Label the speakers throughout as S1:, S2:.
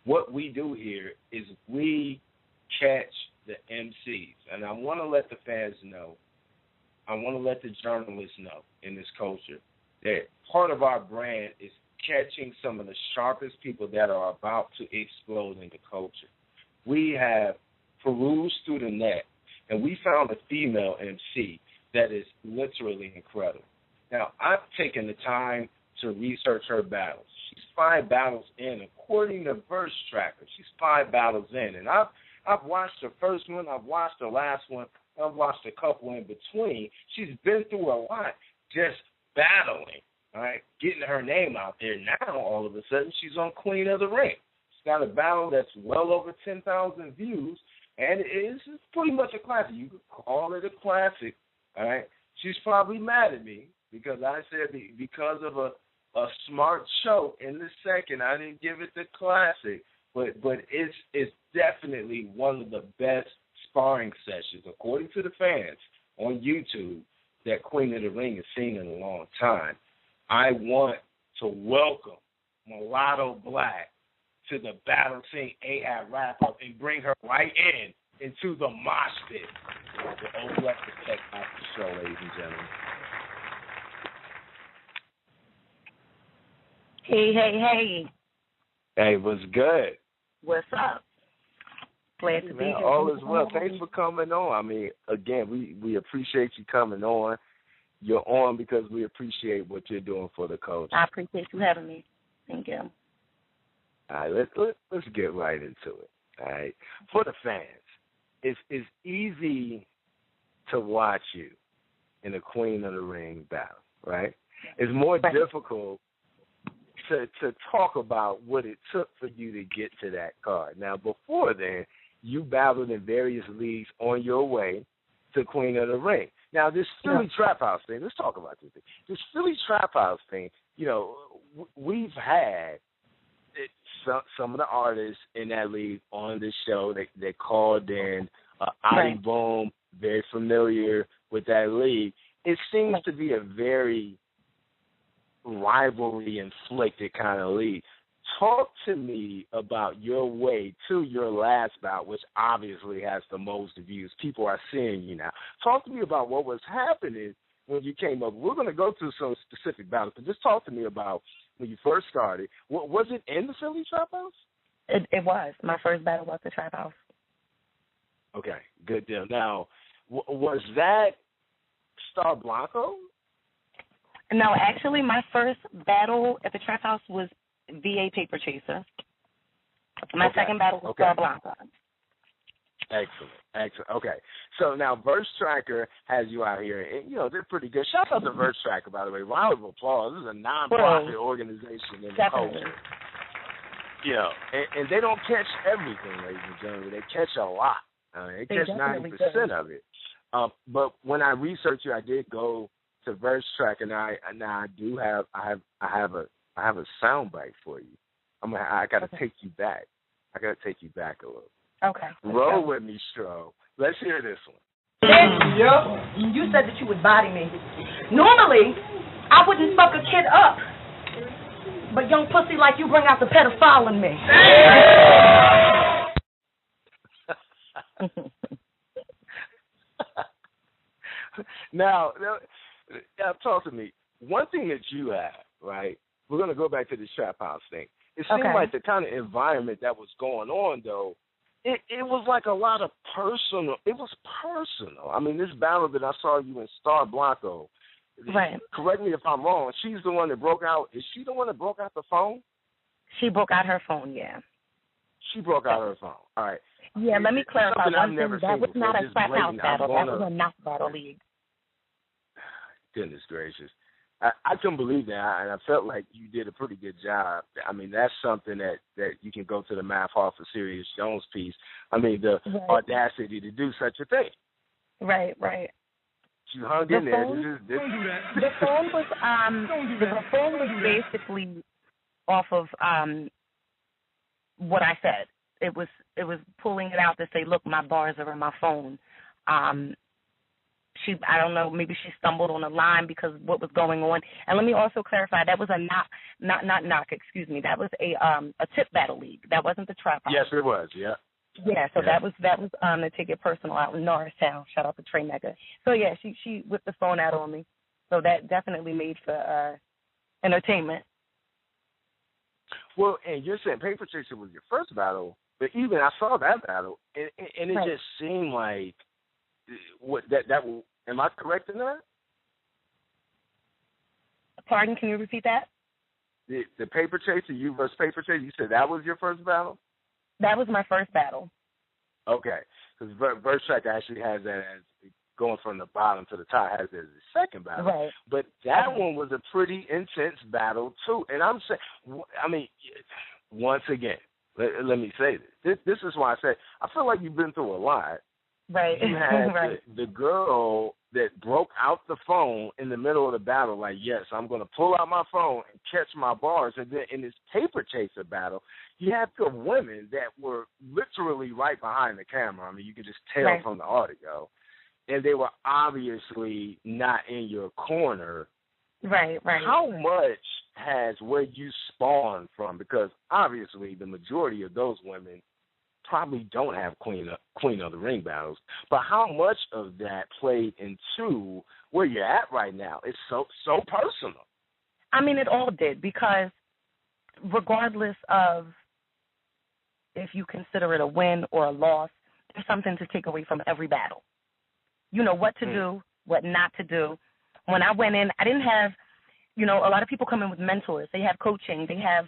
S1: what we do here is we catch the MCs. And I want to let the fans know, I want to let the journalists know in this culture that part of our brand is catching some of the sharpest people that are about to explode in the culture. We have perused through the net, and we found a female MC that is literally incredible. Now, I've taken the time to research her battles. She's 5 battles in. According to Verse Tracker, she's 5 battles in. And I've watched the first one. I've watched the last one. I've watched a couple in between. She's been through a lot just battling, all right, getting her name out there. Now, all of a sudden, she's on Queen of the Ring. She's got a battle that's well over 10,000 views, and it's pretty much a classic. You could call it a classic, all right? She's probably mad at me because I said because of a smart show in the second, I didn't give it the classic. But it's definitely one of the best sparring sessions, according to the fans on YouTube, that Queen of the Ring has seen in a long time. I want to welcome Melato Black to the Battle Scene AAP wrap-up and bring her right into the mosh pit. The Old Black Protect After Show, ladies and gentlemen.
S2: Hey.
S1: Hey, what's good?
S2: What's up? Glad to be here.
S1: All is well. Thanks for coming on. I mean, again, we appreciate you coming on. You're on because we appreciate what you're doing for the culture.
S2: I appreciate you having me. Thank you.
S1: All right, let's get right into it. All right, for the fans, it's easy to watch you in a Queen of the Ring battle, right? It's more difficult to talk about what it took for you to get to that card. Now, before then, you battled in various leagues on your way to Queen of the Ring. Now, this Philly Trap House thing, let's talk about this thing. This Philly Trap House thing, we've had some of the artists in that league on this show. They called in. Adi Boom, very familiar with that league. It seems to be a very rivalry-inflicted kind of league. Talk to me about your way to your last bout, which obviously has the most views. People are seeing you now. Talk to me about what was happening when you came up. We're going to go through some specific battles, but just talk to me about when you first started. Was it in the Philly Trap House?
S2: It was. My first battle was the Trap House.
S1: Okay, good deal. Now, was that Star Blanco?
S2: No, actually, my first battle at the Trap House was VA Paper Chaser. My second battle was Star Blanco.
S1: Excellent. Okay. So now Verse Tracker has you out here, and, they're pretty good. Shout out to Verse Tracker, by the way. Round of applause. This is a non-profit organization in the culture. And they don't catch everything, ladies and gentlemen. They catch a lot. They catch 90% of it. But when I researched you, I did go to Verse Track, and I have a sound bite for you. I got to take you back. I got to take you back a little.
S2: Okay.
S1: Roll with me, Stro. Let's hear this one.
S3: Yep. You said that you would body me. Normally, I wouldn't fuck a kid up, but young pussy like you bring out the pedophile in me.
S1: Now, talk to me. One thing that you have, right? We're going to go back to the Trap House thing. It seemed like the kind of environment that was going on, though, it was like a lot of personal. It was personal. I mean, this battle that I saw you in Star Blanco, correct me if I'm wrong, she's the one that broke out. Is she the one that broke out the phone?
S2: She broke out her phone, yeah.
S1: She broke out her phone. All right.
S2: Yeah, let me clarify one thing. That was not a Trap House battle. That was a knock battle league.
S1: Goodness gracious. I couldn't believe that, and I felt like you did a pretty good job. I mean, that's something that you can go to the Math Hall for Sirius Jones piece. I mean, the audacity to do such a thing.
S2: Right.
S1: You hung in there.
S2: The phone was basically off of what I said. It was pulling it out to say, look, my bars are in my phone. I don't know, maybe she stumbled on a line because of what was going on. And let me also clarify, that was a knock, excuse me. That was a tip battle league. That wasn't the trap house.
S1: Yes, it was. Yeah.
S2: Yeah, so that was to take it personal out in Norristown. Shout out to Trey Mega. So yeah, she whipped the phone out on me. So that definitely made for entertainment.
S1: Well, and you're saying Paper Chaser was your first battle, but even I saw that battle, and it
S2: right.
S1: just seemed like that. Am I correct in that?
S2: Pardon? Can you repeat that?
S1: The Paper Chaser, you versus Paper Chaser. You said that was your first battle.
S2: That was my first battle.
S1: Okay, because Verse Track actually has that as going from the bottom to the top, has it as the second battle.
S2: Right.
S1: But that one was a pretty intense battle too. And I'm saying, I mean, once again, let me say this. This is why I say I feel like you've been through a lot.
S2: Right.
S1: You had
S2: right.
S1: the girl that broke out the phone in the middle of the battle, like, yes, I'm going to pull out my phone and catch my bars. And then in this Paper Chaser battle, you had the women that were literally right behind the camera. I mean, you could just tell
S2: right.
S1: from the audio. And they were obviously not in your corner.
S2: Right.
S1: How much has where you spawned from? Because obviously the majority of those women probably don't have Queen of the Ring battles. But how much of that played into where you're at right now? It's so personal.
S2: I mean, it all did, because regardless of if you consider it a win or a loss, there's something to take away from every battle. You know what to do, what not to do. When I went in, I didn't have, a lot of people come in with mentors. They have coaching. They have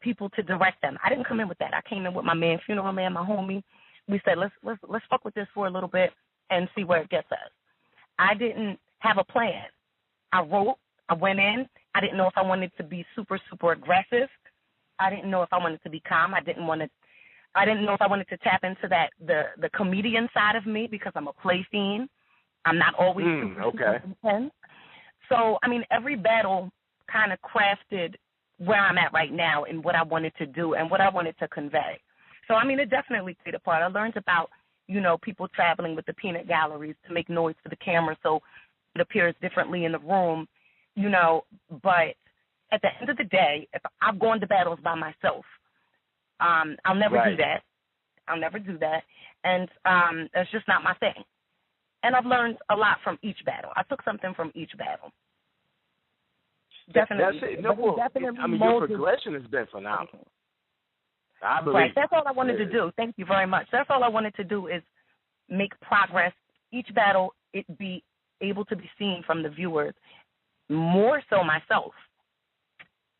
S2: people to direct them. I didn't come in with that. I came in with my man, Funeral Man, my homie. We said, let's fuck with this for a little bit and see where it gets us. I didn't have a plan. I wrote. I went in. I didn't know if I wanted to be super, super aggressive. I didn't know if I wanted to be calm. I didn't know if I wanted to tap into that the comedian side of me, because I'm a play fiend. I'm not always super intense. So, I mean, every battle kind of crafted where I'm at right now and what I wanted to do and what I wanted to convey. So, I mean, it definitely played a part. I learned about, people traveling with the peanut galleries to make noise for the camera so it appears differently in the room, But at the end of the day, if I've gone to battles by myself, I'll never do that. I'll never do that. And that's just not my thing. And I've learned a lot from each battle. I took something from each battle. Definitely.
S1: That's it. No, well, I mean, your progression has been phenomenal. I believe.
S2: Right. That's all I wanted to do. Thank you very much. That's all I wanted to do is make progress. Each battle, it be able to be seen from the viewers, more so myself.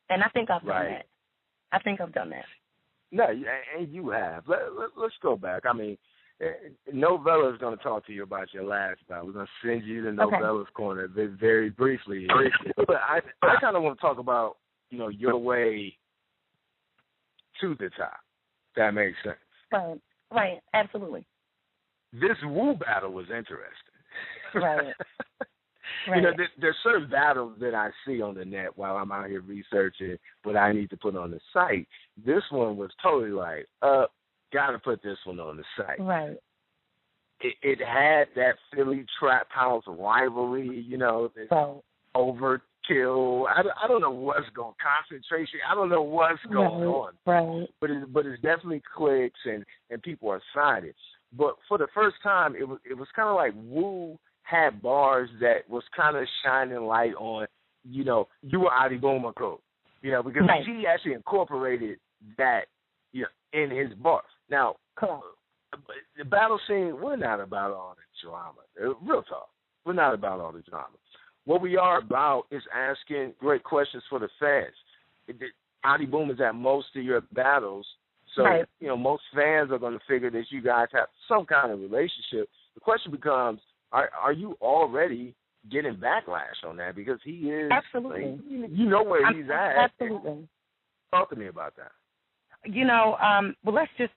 S2: And I think I've done that.
S1: No, and you have. Let's go back. I mean, Novella is going to talk to you about your last battle. We're going to send you to Novella's corner very briefly. But I kind of want to talk about, your way to the top. That makes sense.
S2: Right. Absolutely.
S1: This Wu battle was interesting.
S2: Right.
S1: There's certain battles that I see on the net while I'm out here researching what I need to put on the site. This one was totally like, got to put this one on the site.
S2: Right.
S1: It had that Philly trap house rivalry, this overkill. I don't know what's going concentration. I don't know what's going on.
S2: Right.
S1: But it's definitely clicks and people are excited. But for the first time, it was kind of like Wu had bars that was kind of shining light on, you were Adi Boomako, because he actually incorporated that, in his bars. Now, the battle scene, we're not about all the drama. Real talk. We're not about all the drama. What we are about is asking great questions for the fans. Adi Boom is at most of your battles, so, most fans are going to figure that you guys have some kind of relationship. The question becomes, are you already getting backlash on that? Because he is.
S2: Absolutely.
S1: You know where he's at.
S2: Absolutely.
S1: Talk to me about that.
S2: Well, let's just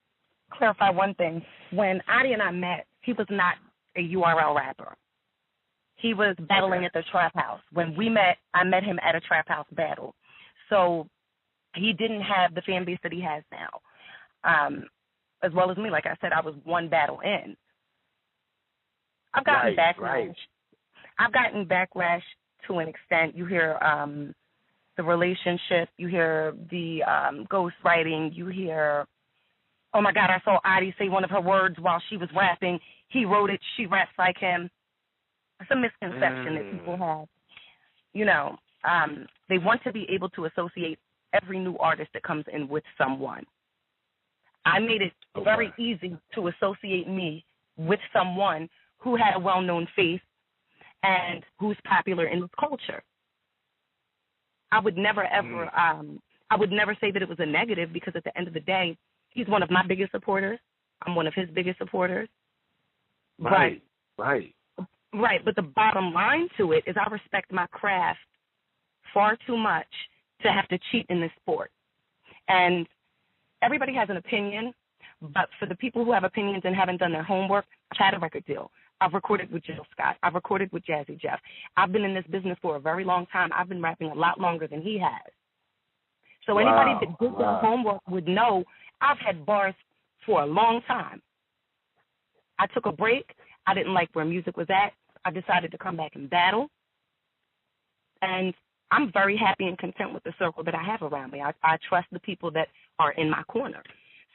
S2: clarify one thing. When Adi and I met, he was not a URL rapper. He was battling at the Trap House. When we met, I met him at a Trap House battle. So he didn't have the fan base that he has now. As well as me, like I said, I was one battle in. I've gotten backlash. I've gotten backlash to an extent. You hear the relationship, you hear the ghostwriting, you hear, oh my God, I saw Adi say one of her words while she was rapping. He wrote it, she raps like him. It's a misconception that people have. You know, they want to be able to associate every new artist that comes in with someone. I made it very easy to associate me with someone who had a well-known face and who's popular in this culture. I would never ever, I would never say that it was a negative, because at the end of the day, he's one of my biggest supporters. I'm one of his biggest supporters.
S1: Right.
S2: Right, but the bottom line to it is I respect my craft far too much to have to cheat in this sport. And everybody has an opinion, but for the people who have opinions and haven't done their homework, I've had a record deal. I've recorded with Jill Scott. I've recorded with Jazzy Jeff. I've been in this business for a very long time. I've been rapping a lot longer than he has. So anybody that did their homework would know I've had bars for a long time. I took a break. I didn't like where music was at. I decided to come back and battle. And I'm very happy and content with the circle that I have around me. I trust the people that are in my corner.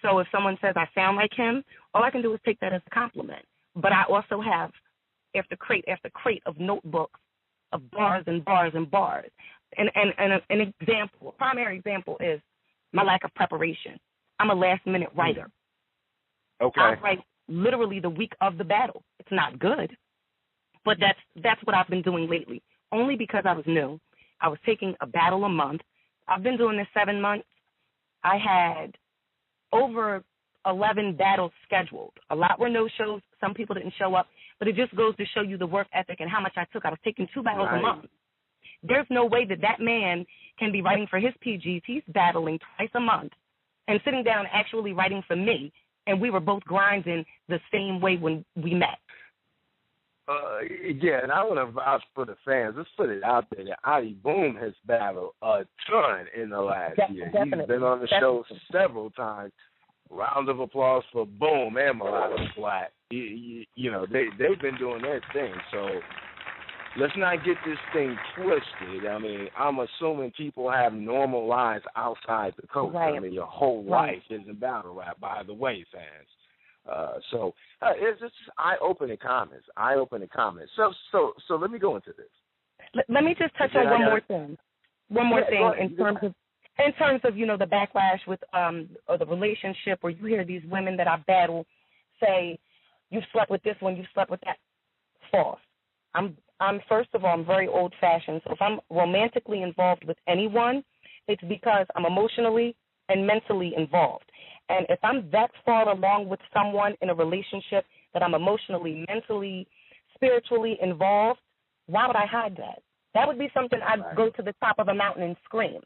S2: So if someone says I sound like him, all I can do is take that as a compliment. But I also have after crate of notebooks of bars and bars and bars. And an example, a primary example is my lack of preparation. I'm a last-minute writer.
S1: Okay.
S2: I write literally the week of the battle. It's not good, but that's what I've been doing lately, only because I was new. I was taking a battle a month. I've been doing this 7 months. I had over 11 battles scheduled. A lot were no-shows. Some people didn't show up, but it just goes to show you the work ethic and how much I took. I was taking 2 battles a month. There's no way that man can be writing for his PGs. He's battling twice a month and sitting down actually writing for me, and we were both grinding the same way when we met.
S1: Yeah, and I want to vouch for the fans. Let's put it out there that Adi Boom has battled a ton in the last year.
S2: Definitely.
S1: He's been on the show several times. Round of applause for Boom and Melato Black. You know, they've been doing their thing. So let's not get this thing twisted. I mean, I'm assuming people have normal lives outside the coast.
S2: Right.
S1: I mean, your whole life isn't battle rap, by the way, fans. So it's just eye-opening comments. So let me go into this.
S2: Let me just touch on one more thing. In terms of, you know, the backlash with or the relationship, where you hear these women that I battle say, "You slept with this one, you slept with that." False. I'm first of all, I'm very old-fashioned. So if I'm romantically involved with anyone, it's because I'm emotionally and mentally involved. And if I'm that far along with someone in a relationship that I'm emotionally, mentally, spiritually involved, why would I hide that? That would be something I'd go to the top of a mountain and scream.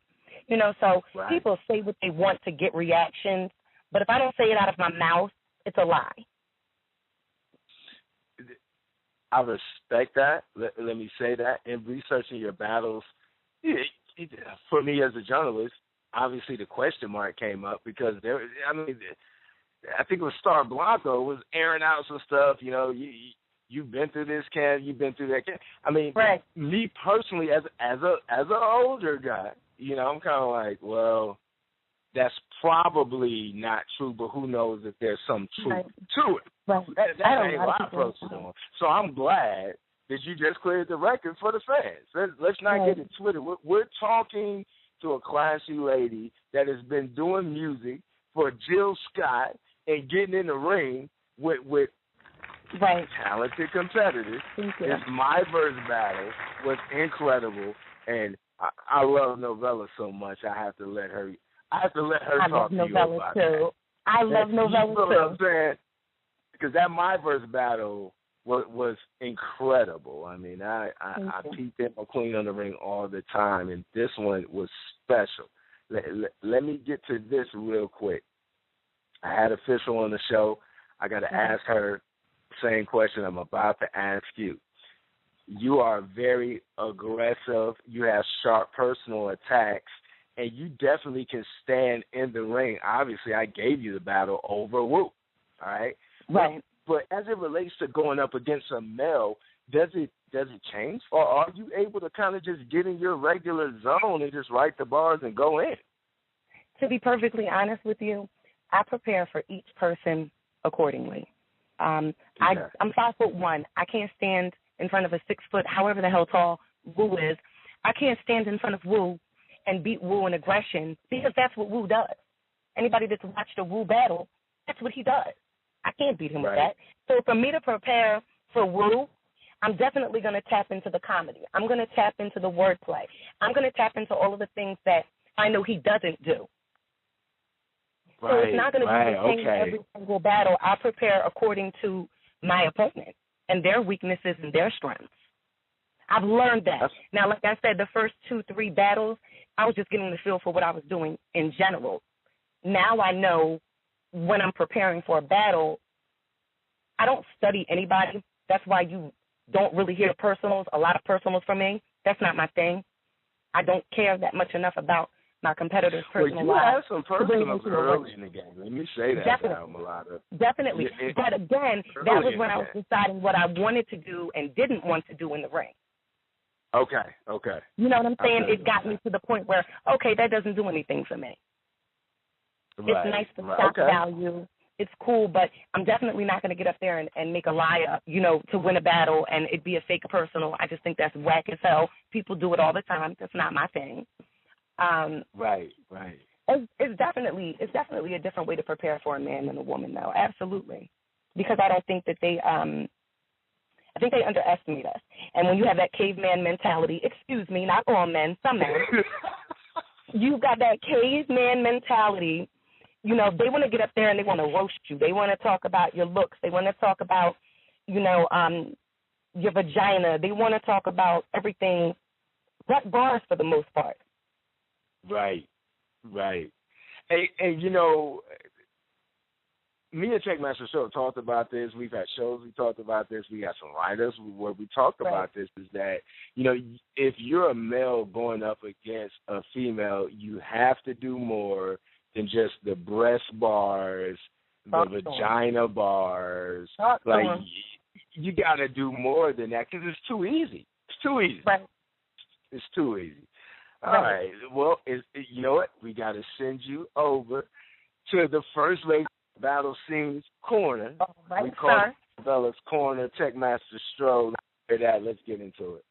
S2: You know, so people say what they want to get reactions, but if I don't say it out of my mouth, it's a lie.
S1: I respect that. Let me say that. In researching your battles, for me as a journalist, obviously the question mark came up because I think it was Star Blanco was airing out some stuff. You know, you've been through this camp, you've been through that camp. I mean, me personally, as an older guy, you know, I'm kind of like, well, that's probably not true, but who knows if there's some truth to it.
S2: Right.
S1: That's how I approach it on. So I'm glad that you just cleared the record for the fans. Let's not get it twisted. We're talking to a classy lady that has been doing music for Jill Scott and getting in the ring with talented competitors. This MyVerse battle was incredible, and I love Novella so much. I have to let her talk to you about that.
S2: I love Novella too.
S1: You know what I'm saying? Because that MyVerse battle was incredible. I mean, I peeped in McQueen on the ring all the time, and this one was special. Let me get to this real quick. I had Official on the show. I got to ask her the same question I'm about to ask you. You are very aggressive. You have sharp personal attacks, and you definitely can stand in the ring. Obviously, I gave you the battle over Woo, all right?
S2: Right.
S1: But as it relates to going up against a male, does it does it change, or are you able to kind of just get in your regular zone and just write the bars and go in?
S2: To be perfectly honest with you, I prepare for each person accordingly. I'm 5'1". I can't stand in front of a 6 foot, however the hell tall Wu is. I can't stand in front of Wu and beat Wu in aggression because that's what Wu does. Anybody that's watched a Wu battle, that's what he does. I can't beat him with that. So for me to prepare for Wu, I'm definitely going to tap into the comedy. I'm going to tap into the wordplay. I'm going to tap into all of the things that I know he doesn't do. So it's not going to be the same every single battle. I prepare according to my opponent and their weaknesses and their strengths. I've learned that. Now, like I said, the first 2-3 battles, I was just getting the feel for what I was doing in general. Now I know when I'm preparing for a battle, I don't study anybody. That's why you don't really hear personals, a lot of personals from me. That's not my thing. I don't care that much enough about my competitors' personal lives.
S1: Well, you had some personals early in the game. Let me say that now, Melato.
S2: Definitely. But again, that was when I was deciding what I wanted to do and didn't want to do in the ring.
S1: Okay.
S2: You know what I'm saying? It got me to the point where, okay, that doesn't do anything for me. It's nice for stock value. It's cool, but I'm definitely not going to get up there and make a lie up, to win a battle and it be a fake personal. I just think that's whack as hell. People do it all the time. That's not my thing.
S1: Right.
S2: It's definitely a different way to prepare for a man than a woman, though. Absolutely, because I don't think that they I think they underestimate us. And when you have that caveman mentality, excuse me, not all men, some men, you've got that caveman mentality. They want to get up there and they want to roast you. They want to talk about your looks. They want to talk about, your vagina. They want to talk about everything but bars for the most part.
S1: Right. And me and Checkmaster Show talked about this. We've had shows we talked about this. We got some writers where we talked about this, is that, if you're a male going up against a female, you have to do more than just the breast bars, the vagina bars. You got to do more than that because it's too easy.
S2: Right.
S1: It's too easy. All right. Well, you know what? We got to send you over to the first lady Battle Scene's Corner.
S2: All right,
S1: we call it Bella's Corner, Techmaster Stroh. Let's get into it.